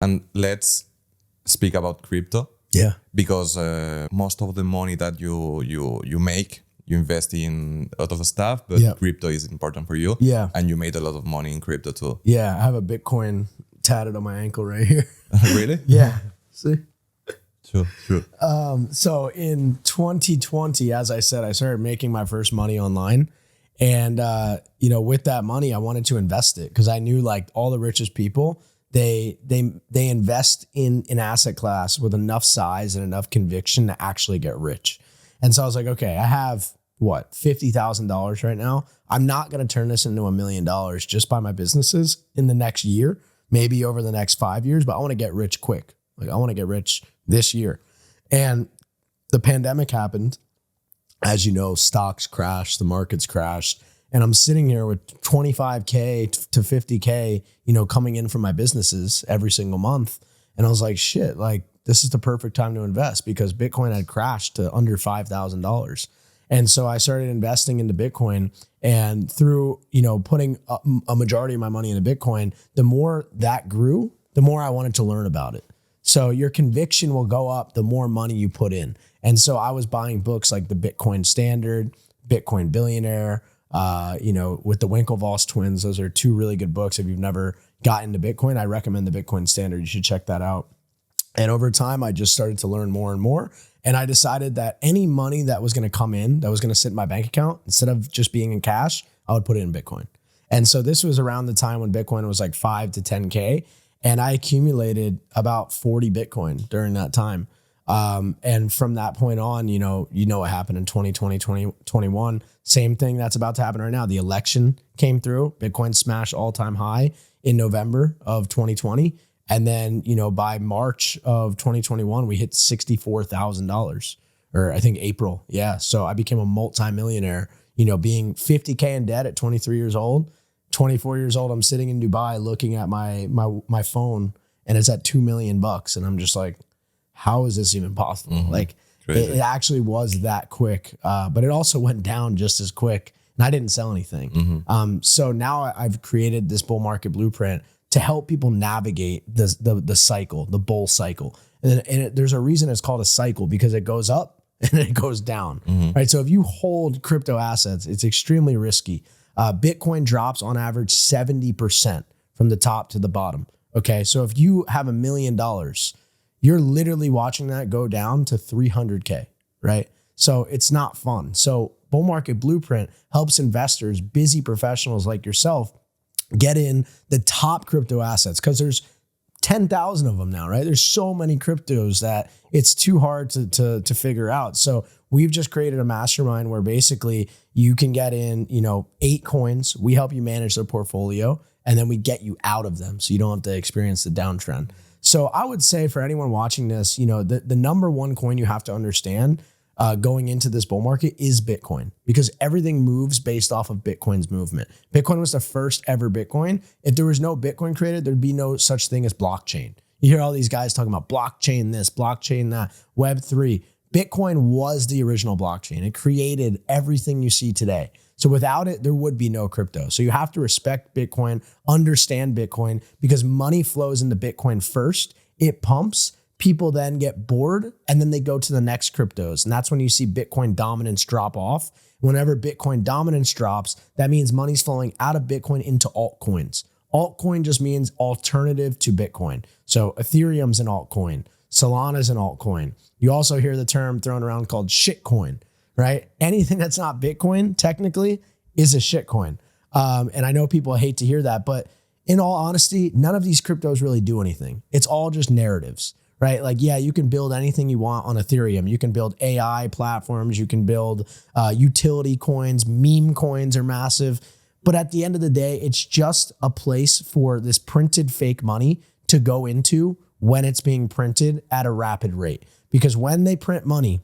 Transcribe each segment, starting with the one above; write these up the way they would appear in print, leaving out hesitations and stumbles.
And let's speak about crypto. Yeah. Because most of the money that you make, you invest in a lot of stuff, but crypto is important for you. Yeah. And you made a lot of money in crypto too. Yeah. I have a Bitcoin tatted on my ankle right here. Really? Yeah. See? Sure. So in 2020, as I said, I started making my first money online. And, with that money, I wanted to invest it because I knew like all the richest people, they invest in an asset class with enough size and enough conviction to actually get rich. And so I was like, okay, I have $50,000 right now. I'm not going to turn this into $1 million just by my businesses in the next year, maybe over the next 5 years, but I want to get rich quick. Like I want to get rich this year. And the pandemic happened. As you know, stocks crashed, the markets crashed. And I'm sitting here with 25K to 50K, coming in from my businesses every single month. And I was like, shit, like this is the perfect time to invest because Bitcoin had crashed to under $5,000. And so I started investing into Bitcoin, and through, putting a majority of my money into Bitcoin, the more that grew, the more I wanted to learn about it. So your conviction will go up the more money you put in. And so I was buying books like the Bitcoin Standard, Bitcoin Billionaire, with the Winklevoss twins. Those are two really good books. If you've never gotten into Bitcoin, I recommend the Bitcoin Standard. You should check that out. And over time, I just started to learn more and more. And I decided that any money that was going to come in, that was going to sit in my bank account, instead of just being in cash, I would put it in Bitcoin. And so this was around the time when Bitcoin was like 5 to 10K. And I accumulated about 40 Bitcoin during that time. And from that point on, what happened in 2020, 2021, same thing that's about to happen right now. The election came through, Bitcoin smashed all-time high in November of 2020. And then, by March of 2021, we hit $64,000, or I think April. Yeah. So I became a multimillionaire, being 50K in debt at 23 years old. 24 years old, I'm sitting in Dubai looking at my phone, and it's at $2 million. And I'm just like, how is this even possible? Mm-hmm. Like it actually was that quick, but it also went down just as quick, and I didn't sell anything. Mm-hmm. So now I've created this bull market blueprint to help people navigate the cycle, the bull cycle. And there's a reason it's called a cycle, because it goes up and it goes down, right? So if you hold crypto assets, it's extremely risky. Bitcoin drops on average 70% from the top to the bottom. Okay. So if you have $1 million, you're literally watching that go down to 300K, right? So it's not fun. So Bull Market Blueprint helps investors, busy professionals like yourself, get in the top crypto assets, because there's 10,000 of them now, right? There's so many cryptos that it's too hard to figure out. So we've just created a mastermind where basically you can get in, 8 coins. We help you manage their portfolio, and then we get you out of them so you don't have to experience the downtrend. So I would say for anyone watching this, the number one coin you have to understand going into this bull market is Bitcoin, because everything moves based off of Bitcoin's movement. Bitcoin was the first ever Bitcoin. If there was no Bitcoin created, there'd be no such thing as blockchain. You hear all these guys talking about blockchain this, blockchain that, Web3. Bitcoin was the original blockchain. It created everything you see today. So without it, there would be no crypto. So you have to respect Bitcoin, understand Bitcoin, because money flows into Bitcoin first. It pumps. People then get bored, and then they go to the next cryptos. And that's when you see Bitcoin dominance drop off. Whenever Bitcoin dominance drops, that means money's flowing out of Bitcoin into altcoins. Altcoin just means alternative to Bitcoin. So Ethereum's an altcoin. Solana's an altcoin. You also hear the term thrown around called shitcoin, right? Anything that's not Bitcoin technically is a shitcoin. And I know people hate to hear that, but in all honesty, none of these cryptos really do anything. It's all just narratives, right? Like, yeah, you can build anything you want on Ethereum. You can build AI platforms. You can build utility coins. Meme coins are massive. But at the end of the day, it's just a place for this printed fake money to go into when it's being printed at a rapid rate. Because when they print money,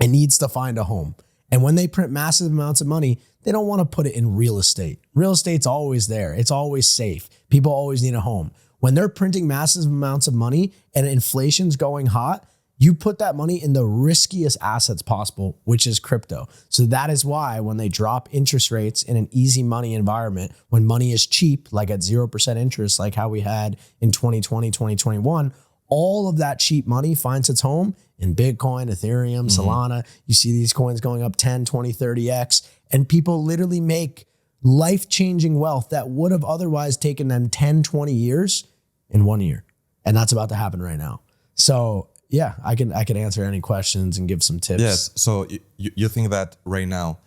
it needs to find a home. And when they print massive amounts of money, they don't want to put it in real estate. Real estate's always there. It's always safe. People always need a home. When they're printing massive amounts of money and inflation's going hot, You put that money in the riskiest assets possible, which is crypto. So that is why when they drop interest rates in an easy money environment, when money is cheap, like at 0% interest, like how we had in 2020, 2021, all of that cheap money finds its home in Bitcoin, Ethereum, Solana. You see these coins going up 10, 20, 30x, and people literally make life-changing wealth that would have otherwise taken them 10, 20 years in 1 year. And that's about to happen right now. So yeah, I can answer any questions and give some tips. Yes. So you think that right now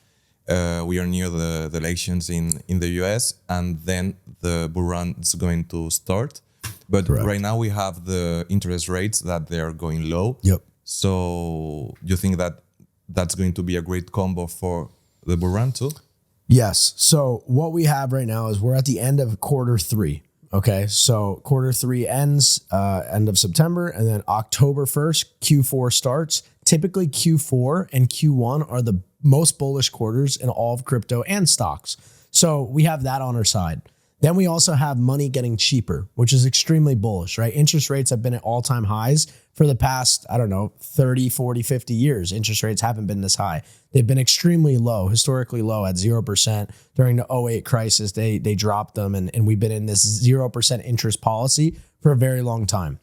we are near the elections in the US, and then the bull run is going to start. But Correct. Right now we have the interest rates that they are going low. Yep. So you think that that's going to be a great combo for the bull run too? Yes. So what we have right now is we're at the end of quarter 3. Okay. So quarter 3 ends end of September, and then October 1st, Q4 starts. Typically Q4 and Q1 are the most bullish quarters in all of crypto and stocks. So we have that on our side. Then we also have money getting cheaper, which is extremely bullish, right? Interest rates have been at all-time highs for the past, 30, 40, 50 years. Interest rates haven't been this high. They've been extremely low, historically low at 0%. During the 2008 crisis, they dropped them, and we've been in this 0% interest policy for a very long time.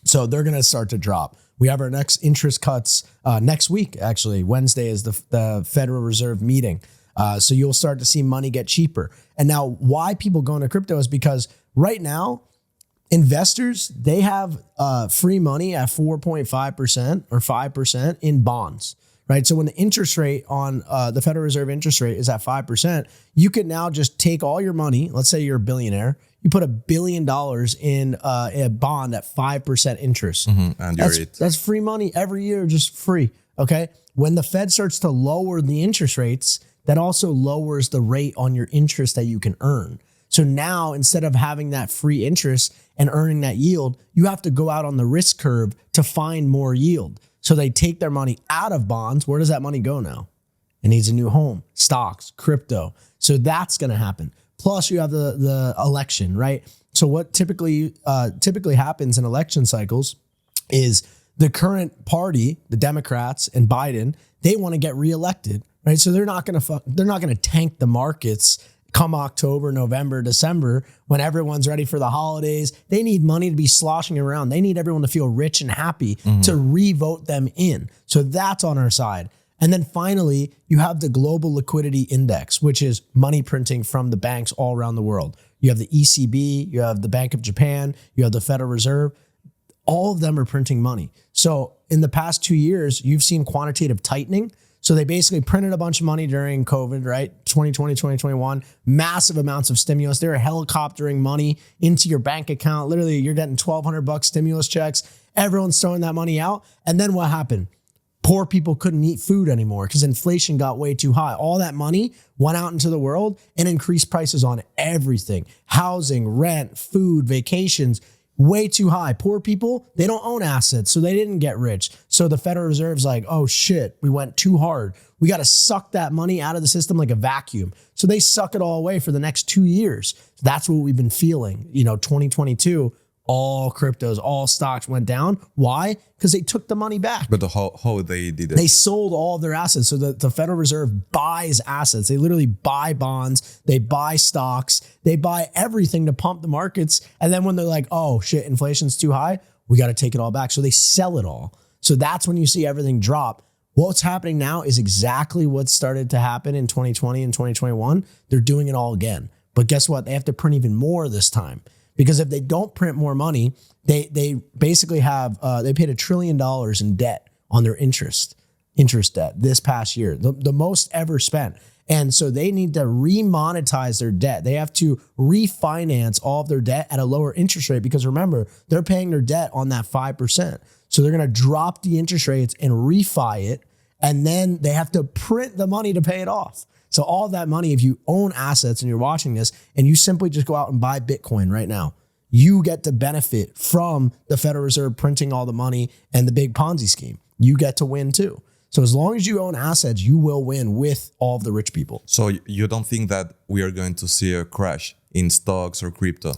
So they're going to start to drop. We have our next interest cuts next week, actually. Wednesday is the Federal Reserve meeting. So you'll start to see money get cheaper. And now why people go into crypto is because right now, investors, they have free money at 4.5% or 5% in bonds, right? So when the interest rate on the Federal Reserve interest rate is at 5%, you can now just take all your money. Let's say you're a billionaire. You put $1 billion in a bond at 5% interest. And that's free money every year, just free. Okay. When the Fed starts to lower the interest rates, that also lowers the rate on your interest that you can earn. So now instead of having that free interest and earning that yield, you have to go out on the risk curve to find more yield. So they take their money out of bonds. Where does that money go now? It needs a new home, stocks, crypto. So that's going to happen. Plus you have the election, right? So what typically happens in election cycles is the current party, the Democrats and Biden, they want to get reelected. Right, so they're not going to tank the markets come October, November, December when everyone's ready for the holidays. They need money to be sloshing around. They need everyone to feel rich and happy to re-vote them in. So that's on our side. And then finally, you have the Global Liquidity Index, which is money printing from the banks all around the world. You have the ECB, you have the Bank of Japan, you have the Federal Reserve. All of them are printing money. So in the past 2 years, you've seen quantitative tightening. So they basically printed a bunch of money during COVID, right? 2020, 2021, massive amounts of stimulus. They're helicoptering money into your bank account. Literally, you're getting $1,200 stimulus checks. Everyone's throwing that money out. And then what happened? Poor people couldn't eat food anymore because inflation got way too high. All that money went out into the world and increased prices on everything. Housing, rent, food, vacations. Way too high. Poor people, they don't own assets, so they didn't get rich. So the Federal Reserve's like, oh shit, we went too hard. We got to suck that money out of the system like a vacuum. So they suck it all away for the next 2 years. That's what we've been feeling. 2022, all cryptos, all stocks went down. Why? Because they took the money back. But how they did it? They sold all of their assets. So the Federal Reserve buys assets. They literally buy bonds. They buy stocks. They buy everything to pump the markets. And then when they're like, oh shit, inflation's too high, we got to take it all back. So they sell it all. So that's when you see everything drop. What's happening now is exactly what started to happen in 2020 and 2021. They're doing it all again. But guess what? They have to print even more this time. Because if they don't print more money, they basically have, they paid $1 trillion in debt on their interest debt this past year, the most ever spent. And so they need to remonetize their debt. They have to refinance all of their debt at a lower interest rate because remember, they're paying their debt on that 5%. So they're going to drop the interest rates and refi it. And then they have to print the money to pay it off. So all of that money, if you own assets and you're watching this and you simply just go out and buy Bitcoin right now, you get to benefit from the Federal Reserve printing all the money and the big Ponzi scheme. You get to win too. So as long as you own assets, you will win with all of the rich people. So you don't think that we are going to see a crash in stocks or crypto?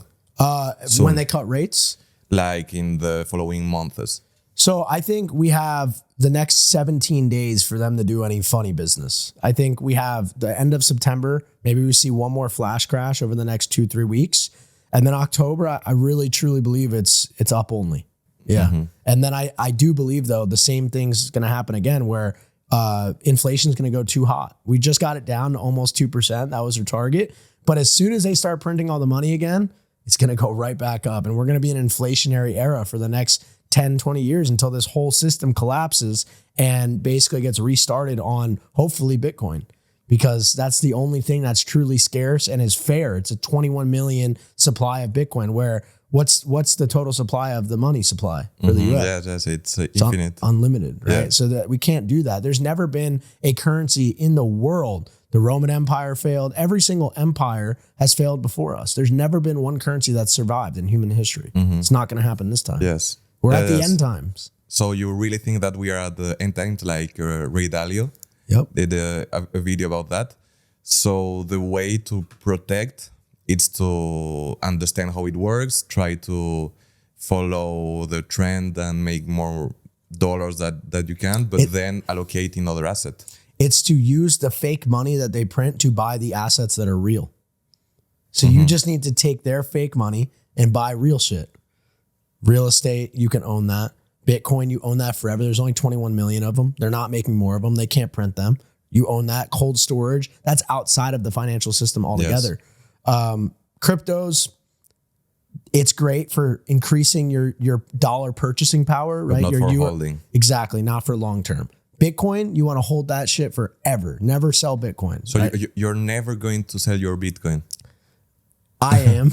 When they cut rates? Like in the following months? So I think we have the next 17 days for them to do any funny business. I think we have the end of September. Maybe we see one more flash crash over the next 2-3 weeks. And then October, I really, truly believe it's up only. Yeah. And then I do believe, though, the same thing's going to happen again where inflation is going to go too hot. We just got it down to almost 2%. That was our target. But as soon as they start printing all the money again, it's going to go right back up. And we're going to be in an inflationary era for the next 10, 20 years until this whole system collapses and basically gets restarted on hopefully Bitcoin, because that's the only thing that's truly scarce and is fair. It's a 21 million supply of Bitcoin, where what's the total supply of the money supply for the US? Yeah, it's infinite. Unlimited, right? Yeah. So that we can't do that. There's never been a currency in the world. The Roman Empire failed. Every single empire has failed before us. There's never been one currency that's survived in human history. It's not going to happen this time. Yes. We're at the end times. So you really think that we are at the end times, like Ray Dalio did a video about that? So the way to protect is to understand how it works, try to follow the trend and make more dollars that you can, but then allocate in other assets. It's to use the fake money that they print to buy the assets that are real. So you just need to take their fake money and buy real shit. Real estate, you can own that. Bitcoin, you own that forever. There's only 21 million of them. They're not making more of them. They can't print them. You own that. Cold storage, that's outside of the financial system altogether. Yes. Cryptos, it's great for increasing your dollar purchasing power, right? But not for holding. Exactly, not for long term. Bitcoin, you want to hold that shit forever. Never sell Bitcoin. So right? you're never going to sell your Bitcoin? I am,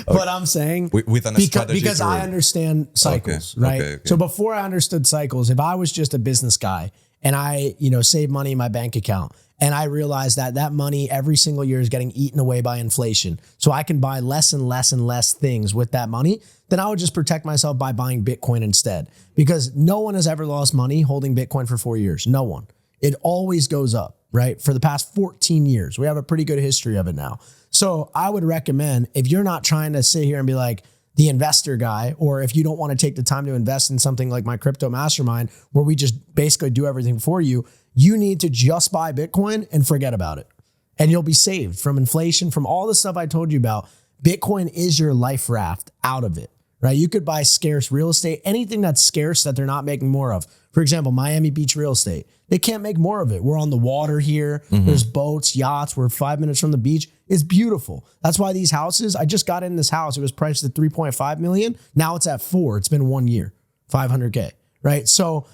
but I'm saying with an strategy because I understand cycles, right? Okay. So before I understood cycles, if I was just a business guy and I, save money in my bank account and I realized that money every single year is getting eaten away by inflation, so I can buy less and less and less things with that money, then I would just protect myself by buying Bitcoin instead, because no one has ever lost money holding Bitcoin for 4 years. No one. It always goes up, right? For the past 14 years, we have a pretty good history of it now. So I would recommend, if you're not trying to sit here and be like the investor guy, or if you don't want to take the time to invest in something like my crypto mastermind, where we just basically do everything for you, you need to just buy Bitcoin and forget about it. And you'll be saved from inflation, from all the stuff I told you about. Bitcoin is your life raft out of it, right? You could buy scarce real estate, anything that's scarce that they're not making more of. For example, Miami Beach real estate. They can't make more of it. We're on the water here. There's boats, yachts. We're 5 minutes from the beach. It's beautiful. That's why these houses, I just got in this house. It was priced at 3.5 million. Now it's at 4. It's been 1 year, 500K, right? So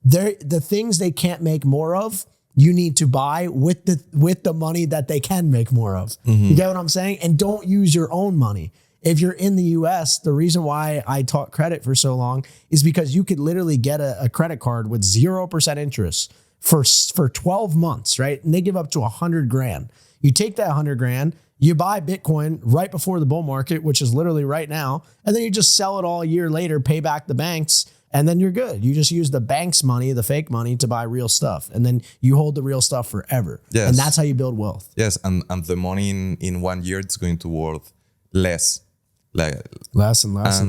the things they can't make more of, you need to buy with the money that they can make more of. You get what I'm saying? And don't use your own money. If you're in the US, the reason why I taught credit for so long is because you could literally get a credit card with 0% interest for 12 months, right? And they give up to 100 grand. You take that 100 grand, you buy Bitcoin right before the bull market, which is literally right now, and then you just sell it all a year later, pay back the banks, and then you're good. You just use the bank's money, the fake money, to buy real stuff. And then you hold the real stuff forever. Yes. And that's how you build wealth. Yes, and the money in 1 year, it's going to worth less. Less and less.